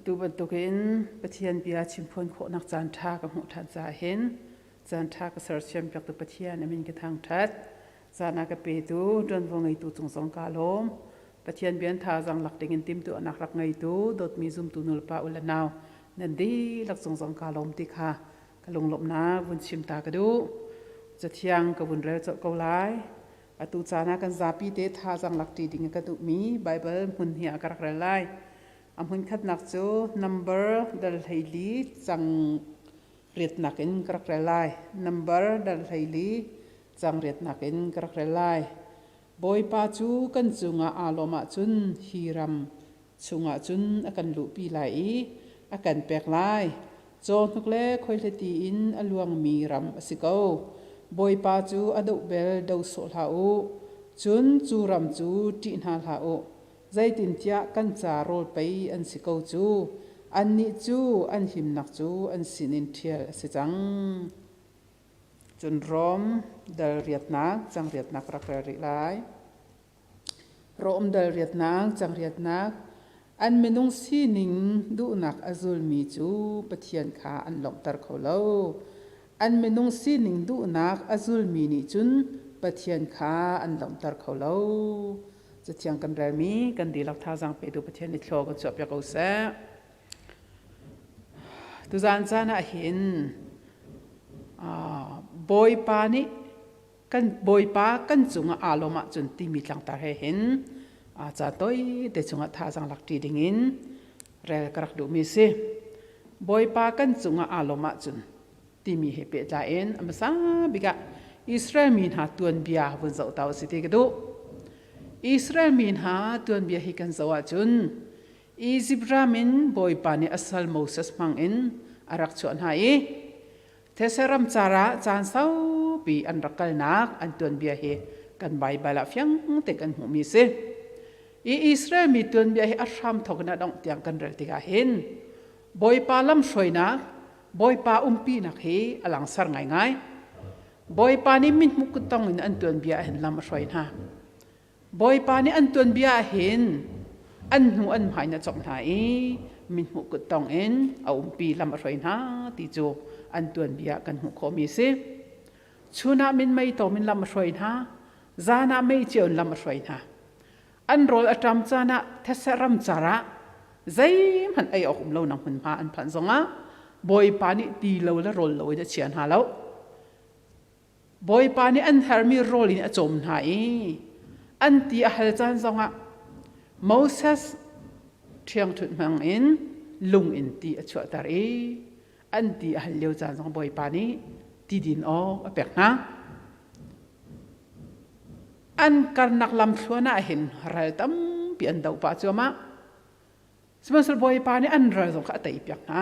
tu bentukin pathian bia chimpon kho nak chan tha ka mu than za hen chan tha ka sar chem pek tu pathian amin ke thang that zana ka pe tu don vongai tu chung song ka lom pathian bian tha jang lak ding in tim tu anak rak ngai tu dot mi zum tu nul pa ulanaw nan di lak chung song ka lom ti kha ka lung lop na vun chim ta ka du zathiang ka vun rel chaw ko lai atu chana kan zapi te tha jang lak ti ding ka tu mi bible mun hi akarak rel lai amhun khat nak chu number dal haili chang riat nakin karak relai number dal haili chang riat nakin karak relai boy pa chu kan chunga aloma chun hiram chunga chun akan lu pi lai akan pek lai chon hukle khoile ti in aluang mi ram asiko boy pa chu adu bel do so hlau chun chu ram chu ti na hlau zai tin tia kan cha rol pai an siko chu an ni chu an him nak chu an sinin thial se chang chun rom dal riat nak chang riat nak rak ri lai rom dal riat nak chang riat nak an menung sining du nak azul mi chu pathian kha an lom tar kholo an menung sining du nak azul mi ni chun pathian kha an lom tar kholo zathiang kan rami kan dilak tha jang pe du pathian ni thlo kan chop ya ko sa tu zan chana hin boy pa ni kan boy pa kan chunga aloma chun ti mi tlang tar he hin cha toy te chunga tha jang lak ti dingin rel karak du mi se boy pa kan chunga aloma chun ti mi he pe ta en amasa biga Israel min ha tuan bia bun zau taw si te du Israel min ha tuan bia hi kan zawa chun Egypt ramin boy pa ni asal Moses mang in arak chuan hai thesaram chara chan sau pi an rakal nak an tuan bia hi kan bible a fyang te kan hu mi se Israel mi tuan bia hi asham thokna dong tiang kan rel tika hin boy pa lam shoina boy pa umpi nak hi alang sar ngai ngai boy pa ni min mukutong in an tuan bia hin lam shoina boy pa ni an tuan bia hin an hu an mai na chok nai min hu ku tong en au pi lam roi na ti chu an tuan bia kan hu kho mi se chuna min mai to min lam roi na zana mai cheon lam roi na an rol atam chana thesaram chara zai man ai akum lo nang hun ma an phan zonga boy pa ni ti lo la rol lo da chian ha lo boy pa ni an hermi rol in a chom nai an ti a hal chan zonga Moses thiang thut mang in lung in ti a chwa tar e an ti a hal leu chan zong boy pa ni ti din o a pek na an kar nak lam thluana hin ral tam pi an dau pa chuma smasal boy pa ni an ral zong kha tai pek na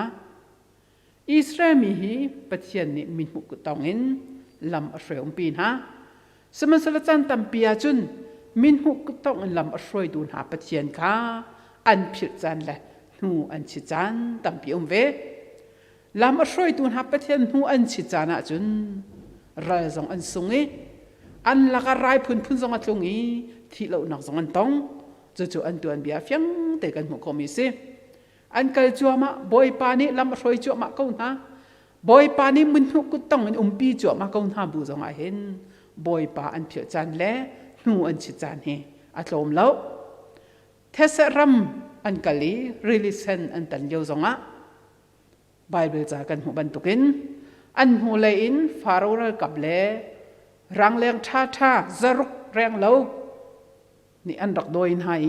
Israel mi hi pathian ni min hu ku tong in lam a hreum pi na smasal chan tam pia chun min hu ku tong lam a hroi dun ha pathian kha an phir chan la nu an chi chan tam pi ve lam a hroi dun ha pathian nu an chi chana chun ral zong an sungi an laka rai phun phun zong a tlungi thi lo nak zong an tong chu chu an tuan bia fyang te kan mu khomi se an kal chuama boy pa ni lam a hroi chu ma ko na boy pa ni min hu ku tong in pi chu ma ko na bu zong a hen boy pa an phir chan le nu an chi chan he atlom lo thesaram an kali release an tan yo zonga bible cha kan hu ban tukin an hu le in farora kable rang leng tha tha zaruk reng lo ni an rak doin hai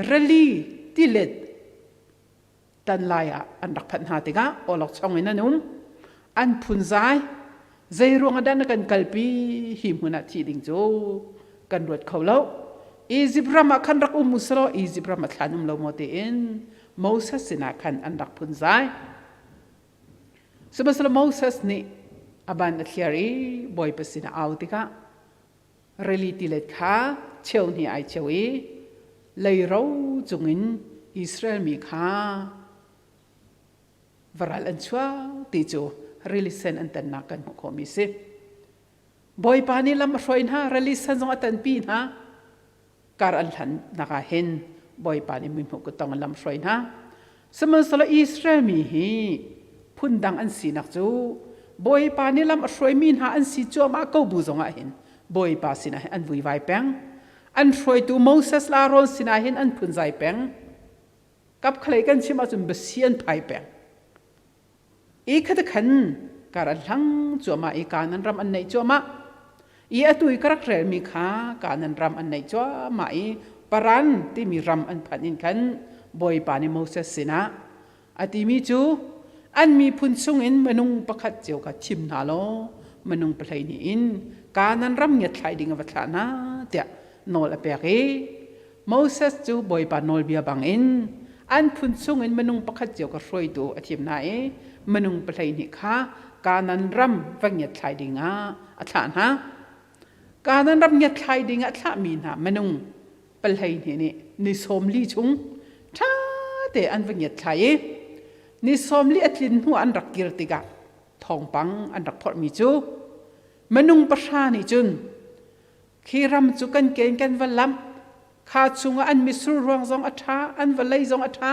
rally tilet tan laya an rak phan ha tinga olok chong in anum an phun zai zai ruang adan kan kalpi him huna thi ding jo kan ruat kholo Egypt rama khan rak musro Egypt rama thanum lo mote in Moses sina khan an rak phun zai sebasal Moses ni aban athiari boy pasina autika reliti let kha cheu ni ai chewi leiro chungin Israel mi kha varal an chwa ti chu relisen an tan na kan ko mi se boy pani lam hroin ha relisen zong atan pi na kar an than naka hen boy pani min hu ko tong lam hroin ha สมัยสละอิสราเอลมีฮีพุ่นดังอันสีนักจูบอยปานี่ลำช่วยมีนหาอันสีจัวมาเก้าบุจงอาหินบอยปาสินะอันวุยไวแปงอันช่วยตัวโมเสสลารอนสินะหินอันพุ่นใจแปงกับใครกันชิมาจุนเบเซียนไพ่แปงอีกขดขันการันทั้งจัวมาอีการนั้นรำอันไหนจัวมาอีอตุยกระเรมีขาการนั้นรำอันไหนจัวมาอีปรันที่มีรำอันพันอินขันบอยปานิโมเสสสินะอติมีจูอันมีพุนซุงอินมนุงประคัดเจียวกับชิมนาโลมนุงเปลายนี่อินการนั้นรำเงียดไทยดิ่งวัฒนาเดียโนลเปรีโมเสสจูบอยปานโนลเบียบังอินอันพุนซุงอินมนุงประคัดเจียวกับรวยดูอธิมนายมนุงเปลายนี่ค่ะการนั้นรำวังเงียดไทยดิ่งอัฐานะการนั้นรำเงียดไทยดิ่งอัฐามีนะมนุงเปลายนี่นิสมลีจุงท่าแต่อันวังเงียดไทยนิสมลีอัตลินหัวอันรักกิรติกะทองปังอันรักพอดมีจูมนุงประชานิจุนขีรำจุกันเกณฑ์กันวันลำขาดชุงอันมิสรูรวงซองอัฐาอันวันเลยซองอัฐา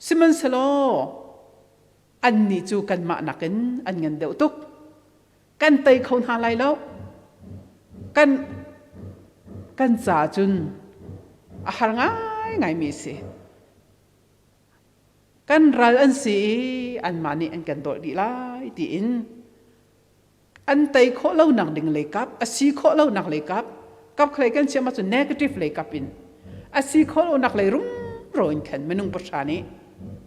สิมันสโลอันนี้จูกันมาหนักกันอันเงินเดือดตุกกันเตยเขาหาไรแล้วกันจ่าจุนอาหารง่ายมีสิกันรัลอันสีอันมานี่อันกันโดดดีไล่ตีอินอันไตโคเล่าหนักดึงเลยกับอาศีโคเล่าหนักเลยกับใครกันเชื่อมาสุด negative เลยกับอินอาศีโคเล่าหนักเลยรุ่งโรยขันมนุงประชานี้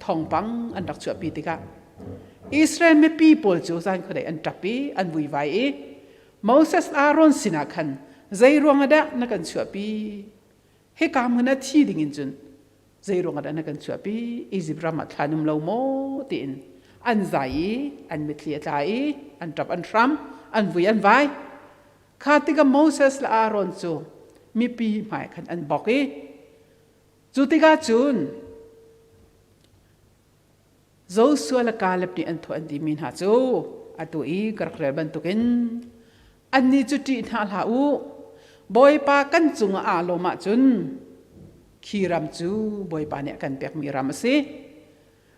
ทองปังอันรักชัวปีติกะอิสราเอลไม่ปีปอลจูซันคนใดอันจับปีอันวุยไว้โมเสสอารอนสินาขันใจรวงอดะนักกันชัวปีให้กามกันนาทีดิ่งจุนใจรวงอดะนักกันชัวปีอิจิปรามัดทานุมเลาโมตินอันใจอันมิทลียใจอันจับอันทรัมอันวุยอันไว้ข้าติกาโมเสสและอารอนจูมีปีหมายขันอันบอกจูติกาจุนโจสัวละกาเลบนี่อันทุอันดีมินหาจูอัตุอีกระเรบันตุกินอันนี้จุดที่น่าลาอูบอยปากันจุงอาโลมาจุนขีรำจูบอยปาเนี่ยกันเปียกมีรำสิ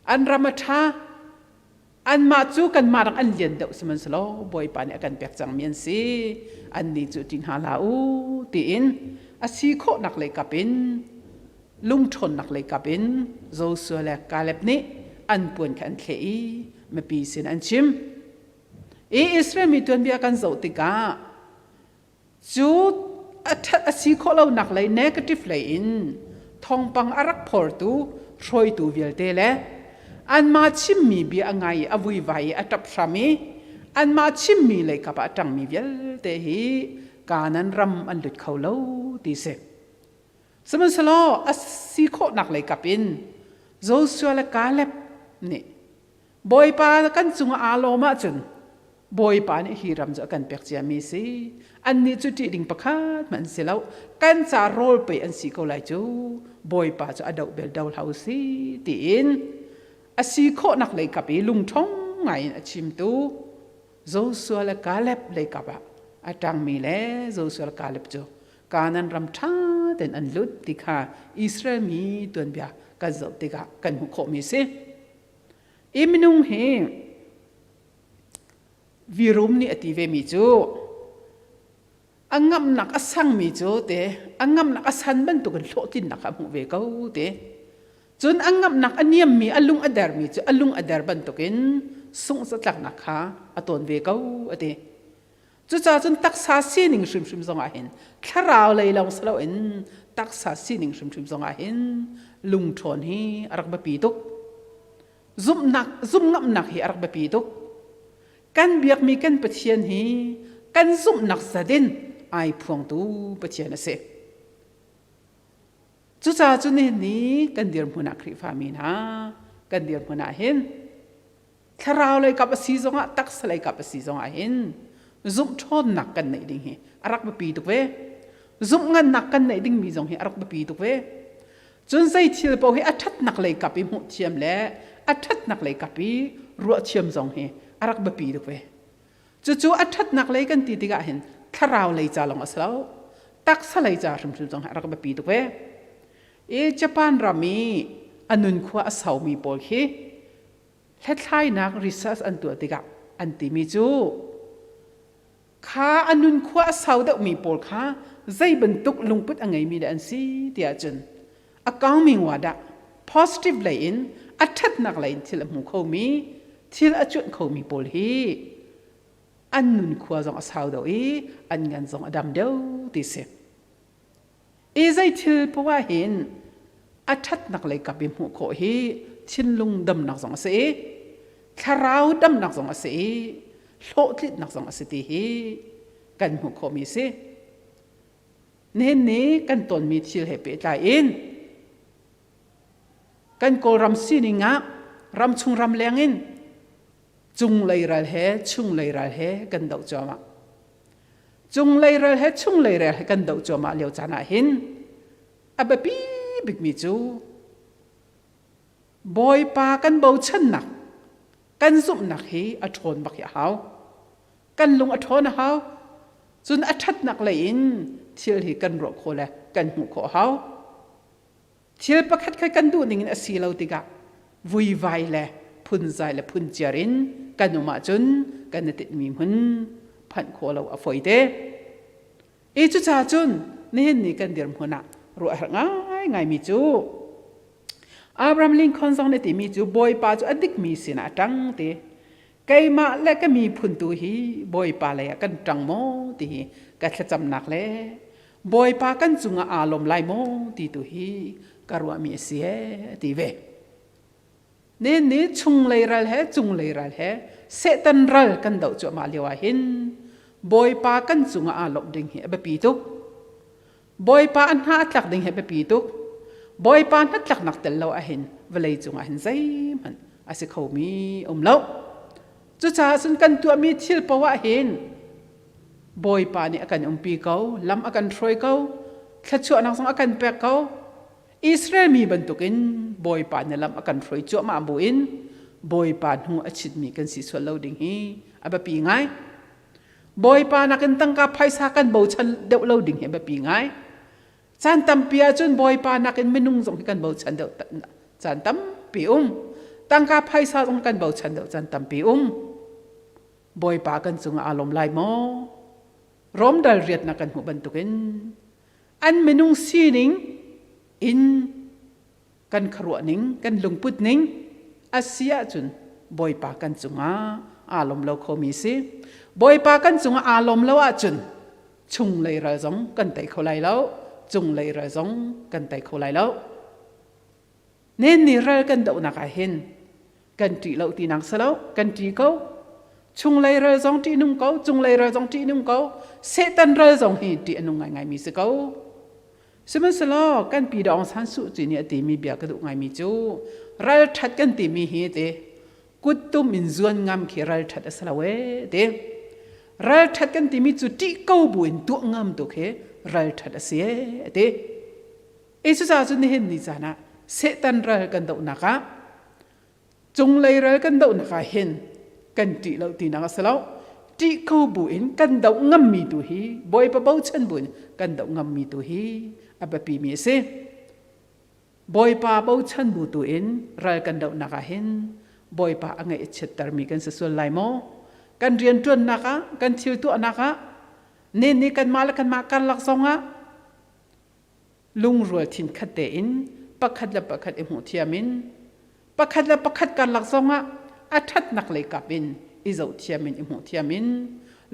อันรำชาอันมาจูกันมาดังอันเย็นเดาสมันสโลบอยปาเนี่ยกันเปียกจังเมียนสิอันนี้จุดที่น่าลาอูตีอินอาศีโคนักเลยกับอินลุงชนนักเลยกับอินโจสัวละกาเลบนี่อันปวนขันเคอีมาปีสินอันชิมอิสราเอลมีตัวเบียกันโจติกาจูดอาศีโคเราหนักเลย negative เลยอินทองปังอารักพอร์ตูรอยตูวิลเตเลอันมาชิมมีเบียไงอวุยไวอัตับสามีอันมาชิมมีเลยกับอัตังมีวิลเตฮีการนั้นรำอันหลุดเขาเล่าตีเสสมัยสโลอาศีโคหนักเลยกับอินโจชัวละกาเล็บนี่บอยปากันจุงอาโลมาจุนบอยปานี่ฮีรำจะกันเปียกเจียมีสิอันนี้จุดที่ดิ่งประคาดมันเสียแล้วกันจะโรลไปอันสีก็ไหลจูบอยปาจะอดาวเบลดาวเฮาสิตีอินอาศีโคนักเลยกับอีลุงท้องไงชิมตูโจชัวละกาเล็บเลยกับอาจังมีเล่โจชัวละกาเล็บจูการนั้นรำช้าแต่อันลุดติค่ะอิสราเอลมีตัวเบียกันจะติค่ะกันหุกขมีสิอิมนุงเฮวิรุมนี่อติเวมีจูอังงำนักอสังมีจูเตอังงำนักอสันบันตุกันโลตินนักขมุเวก้าเตจนอังงำนักอันเนียมมีอลุงอเดร์มีจูอลุงอเดร์บันตุกินส่งสตักนักขาอตอนเวก้าเตจู่จ้าจนตักษาสีหนึ่งชิมชิมสองอาหินแค่เราเลยเราสละอินตักษาสีหนึ่งชิมชิมสองอาหินลุงทอนฮีอรักบะปีตุกซุ่มงับหนักฮีอรักบะปีตุกกันเบียกมีกันปะเทียนฮีกันซุ่มหนักสะดินไอพวงตูปะเทียนเสจู่จ้าจุนนี้กันเดียร์มุนักคริฟามีนากันเดียร์มุนักหินแค่เราเลยกับสีสองตักสเลยกับสีสองอาหินซุ่มชนหนักกันในดิ่งฮีอรักบะปีตุกเวซุ่มงันหนักกันในดิ่งมีสองฮีอรักบะปีตุกเวจนใจเทียบเอาให้อัดหนักเลยกับปีมุเทียมแล้วอัดหนักเลยกับปีรัวเทียมสองฮีอรักบะปีตุกเวจู่ๆอัดหนักเลยกันตีติกะเห็นถ้าเราเลยจะลองอัสลาวตักสเลยจะชิมๆสองฮีอรักบะปีตุกเวเจแปนรามี อันนุนขวาสาวมีปอลฮีเฮ็ดไล่นักรีเสิร์ชอันตัวติกะอันติมีจูข้าอันนุนขวาสาวเดมีปอลข้าใจบรรทุกลงพุทธอังไงมีแต่อันซีเดียจนอากางมิงวาดะ positive เลยอินอัดทัดนักเลยที่ละหูเขามีที่ละจุดเขามีปอลฮีอันนุนขวาจงสาวเดอีอันงันจงอดัมเดียวติเสใจที่เพราะว่าเห็นอัดทัดนักเลยกับบิมหูเขาฮีชินลุงดำนักจงเสียคาราวดำนักจงเสียโลทิดนักจงเสียทีฮีกันหูเขามีเสียเน้นนี้กันตนมีทิลเหตุใจอินกันโกรำซีนิงะรำชุงรำเลี้ยงอินจุงเลยรัลเหชุงเลยรัลเหกันดอกจอมาจุงเลยรัลเหชุงเลยรัลเหกันดอกจอมาเลี้ยวจานาหินอับปีบิกมีจูบอยปากันเบาชันหนักกันซุบหนักฮีอัทนบักยาหาวกันลงอัทนหาวจนอัทัดหนักเลยอินเที่ยวที่กันรอโคเลยกันหูขอเฮาเที่ยวประคัดกันดูนิ่งอสีเราติกะวุยไวเลยพุ่นใจเลยพุ่นเจริญกันอุมาจนกันติดมีมันพันโคเราอฟอยเดจุจ่าจนนี่กันเดือดหัวหน้ารู้อะไรง่ายมีจูอับราฮัมลิงคอนซองในที่มีจูบอยป้าจูอดิกมีสินะจังเตไกมาและก็มีพุ่นตัวฮีบอยป้าเลยกันจังโมตีกันจะจำหนักเลยบอยปากันจุงอารมณ์ไล่โมตีตุฮีการว่ามีเสียตีเวนี่ชุงเลยรัลเหจุงเลยรัลเหเสตันรัลกันเดาจมาเลียวหินบอยปากันจุงอารมณ์ดึงเหบปีตุกบอยปาอันหาตักดึงเหบปีตุกบอยปานัดตักนักเตลเราหินเวลัยจุงหินใจมันอาศัยเขามีเล่าจุจ่าสุนกันตัวมีทิลปวะหินบอยปานี่อาการปีเขาลำอาการทรอยเขาแค่ชั่วนักสงอาการแปลกเขาอิสราเอลมีบรรทุกินบอยปานี่ลำอาการทรอยชั่วมาบุอินบอยปาหัวชิดมีกันสิสวลเราดิ่งฮีอาบปีง่ายบอยปานักกันตั้งกับไพศาลกันบ่ชันเดาเราดิ่งฮีอาบปีง่ายจันตัมปีอาจนบอยปานักกันไม่นุ่งส่งกันบ่ชันเดาจันตัมปีตั้งกับไพศาลส่งกันบ่ชันเดาจันตัมปีบอยปากันจุงอารมณ์ไล่โมร้อมดาเรียดนักกันหัวบรรทุกินอันเมนุงซีนิงอินกันขรัวนิงกันลงพุดนิงอาเซียจุนบอยปากันจุงอารมณ์เราเขามีสิบอยปากันจุงอารมณ์เราจุนชุงเลยระจงกันไตเขาไล่แล้วจุงเลยระจงกันไตเขาไล่แล้วเน้นนี่เรากันเดาหนักเห็นกันจีเราตีนักเสลากันจีเขาชุงเลยเราจงที่นุ่งเขาจุงเลยเราจงที่นุ่งเขาเสตันเราจงที่ที่นุ่งง่ายมีสิเขาสมัยสลอกันปีดองสันสุจีเนี่ยตีมีเบียกระดูกง่ายมีจูเราทัดกันตีมีเหตุกุดตุมินจวนงามขี้เราทัดสละเวเดเราทัดกันตีมีจุดที่เขาบุญตัวงามตัวเขาเราทัดเสียเดสุดท้ายจุดนี้เห็นนี่จ้านะเสตันเรากันเดาหนักจุงเลยเรากันเดาหนักเห็นกันจีเราตีนักสลาวจีเขาบุญกันเดางำมีตัวฮีบอยปะเบาชันบุญกันเดางำมีตัวฮีอับปีมีเสบอยปะเบาชันบุตัวเอ็นเรากันเดานักเห็นบอยปะอังไงเฉดตรมีกันส่วนไลโมกันเรียนตัวนักกันเที่ยวตัวนักนี่กันมาแล้วกันมากันหลักสองลุงรัวทินขัดเดินปักขัดละปักขัดเอ็มหัวเทียมินปักขัดละปักขัดกันหลักสองอาทัดนักเลยกับอินอิจฉาเทียมินอิมหัวเทียมิน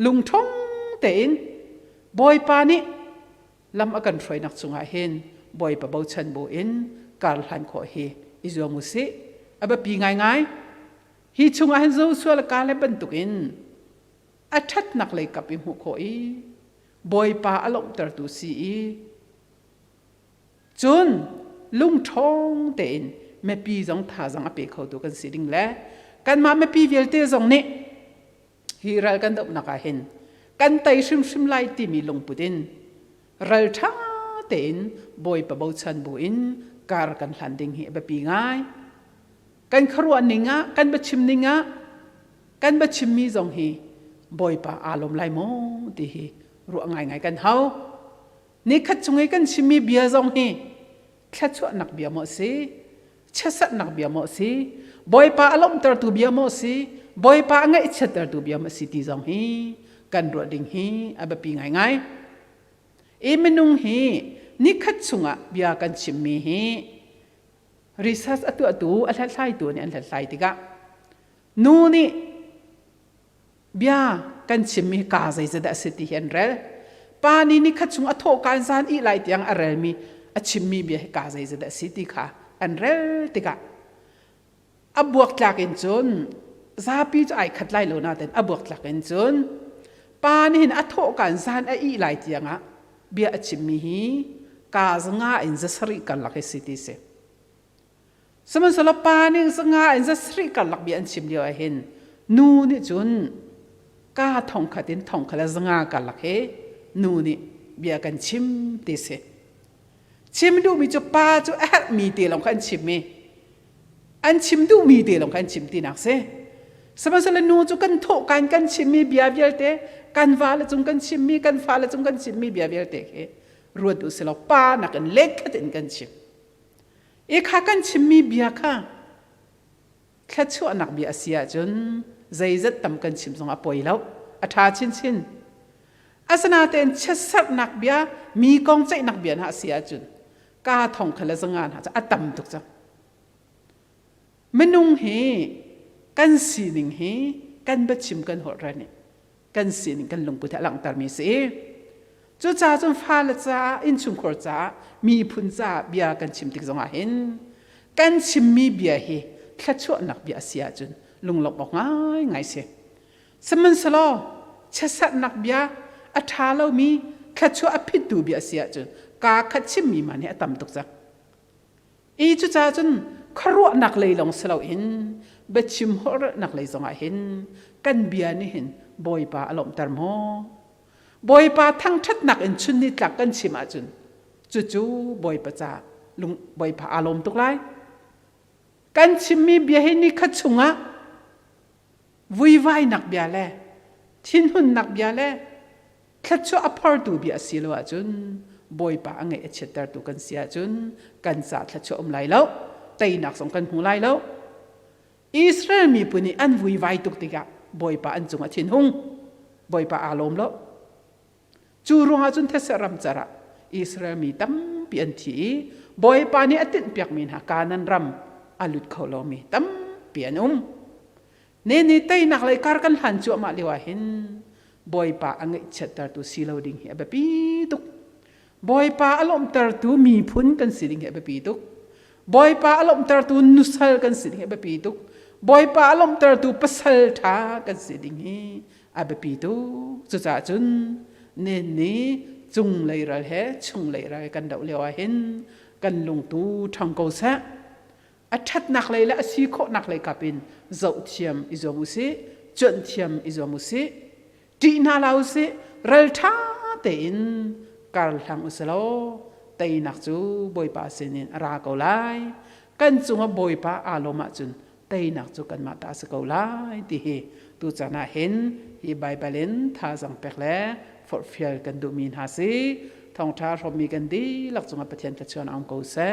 ลุงท้องเต็นบอยปานี่ลำอาการไฟนักสุงอาเห็นบอยปะเบาชันโบอินการหันขอเฮอิจฉามุสิอับปีง่ายฮิชุงอาเห็นโซ่ส่วนการเล่นบรรทุกินอาทัดนักเลยกับอิมหัวขอยบอยปาอารมณ์ตระตุสีจนลุงท้องเต็นแม่ปีจงท่าจงอเปเขาตัวกันสิดิ่งแล้วกันมาไม่ปีเวลเตจงนี่ฮีรัลกันดับนักเห็นกันไตชิมไล่ที่มีลงปุดินรัลท่าเต็นบอยปะเบาชันบุอินการกันหลันดิ่งเหแบบปีง่ายกันครัวนิงะกันบัชิมนิงะกันบัชิมมีจงฮีบอยปะอารมณ์ไล่โมดีฮีรู้ง่ายกันเฮานี่ขัดจงให้กันชิมีเบียจงฮีแค่ชั่วนักเบียหมดสิ chasat nak bia mo si boy pa alom tar tu bia mo si boy pa ngai chat tar tu bia mo si ti zong hi kan ro ding hi aba pi ngai ngai e menung hi ni khat chunga bia kan chim mi hi research atu alha sai tu ni alha sai tiga nu ni bia kan chim mi ka zai zada siti hen rel pa ni ni khat chung atho kan san i lai tiang arel mi a chim mi bia ka zai zada siti kha an rel tiga abuak tlak in chun zapi chu ai khat lai lo na ten abuak tlak in chun pa ni hin atho kan san a i lai tianga bia a chim mi hi ka zanga in za sari kan lak siti se saman sala pa ni zanga in za sari kan lak bia an chim dio a hin nu ni chun ka thong khatin thong khala zanga kan lak he nu ni bia kan chim ti se chim du mi chu pa chu at mi te long kan chim mi an chim du mi te long kan chim ti nak se sama sala nu chu kan tho kan chim mi bia bia te kan va la chung kan chim mi kan fa la chung kan chim mi bia bia te he ruat du se lo pa na kan lek khatin kan chim e kha kan chim mi bia kha kha chu anak bia sia chun zai zat tam kan chim zong a poi lo a tha chin chin asana ten chasat nak bia mi kong chai nak bia na sia chun ka thong khala zanga na cha atam tuk cha menung he kan sining he kan ba chim kan hor ra ni kan sining kan lung pu tha lang tar mi se chu cha chun fa la cha in chung khor cha mi phun cha bia kan chim tik zonga hen kan chim mi bia he thla chu nak bia sia chun lung lok ok ngai se saman salo chasat nak bia a tha lo mi thla chu a phit tu bia sia chun ka khat chim mi man he atam tuk cha e chu cha chun kharo nak lei long selo in be chim hor nak lei zonga hin kan bia ni hin boy pa alom tar mo boy pa thang that nak in chun ni tlak kan chim a chun chu chu boy pa cha lung boy pa alom tuk lai kan chim mi bia hin ni khat chunga vui vai nak bia le thin hun nak bia le khat chu apar tu bia silo a chun boy pa angai echetar tu kan sia chun kan sa thla chu lai lo tai nak song kan hu lai lo Israel mi puni an vui vai tuk tiga boy pa an chunga thin hung boy pa alom lo chu ronga chun thesaram chara Israel mi tam pian thi boy pa ni atin piak min ha kanan ram alut kholo mi tam pian ne ni tai nak lai kar kan han chu ma lewa hin boy pa angai chetar tu silo ding he ba pi tuk boy pa alom tar tu mi phun kan siling he ba pi tuk boy pa alom tar tu nusal kan siling he ba pi tuk boy pa alom tar tu pasal tha kan siling he a ba pi tu chu cha chun ne ni chung lai ra he chung lai ra kan dau lewa hin kan lung tu thang ko sa a that nak lai la si kho nak lai kapin zau thiam izomu se chon thiam izomu se ti na lau se ral tha te in kal thang usalo tai nak chu boy pa senin ra ko lai kan chunga boy pa aloma chun tai nak chu kan ma ta se ko lai ti he tu chana hen hi bible tha jang pek le for fial kan du min ha se thong tha rom mi kan di lak chunga pathian ta chuan ang ko se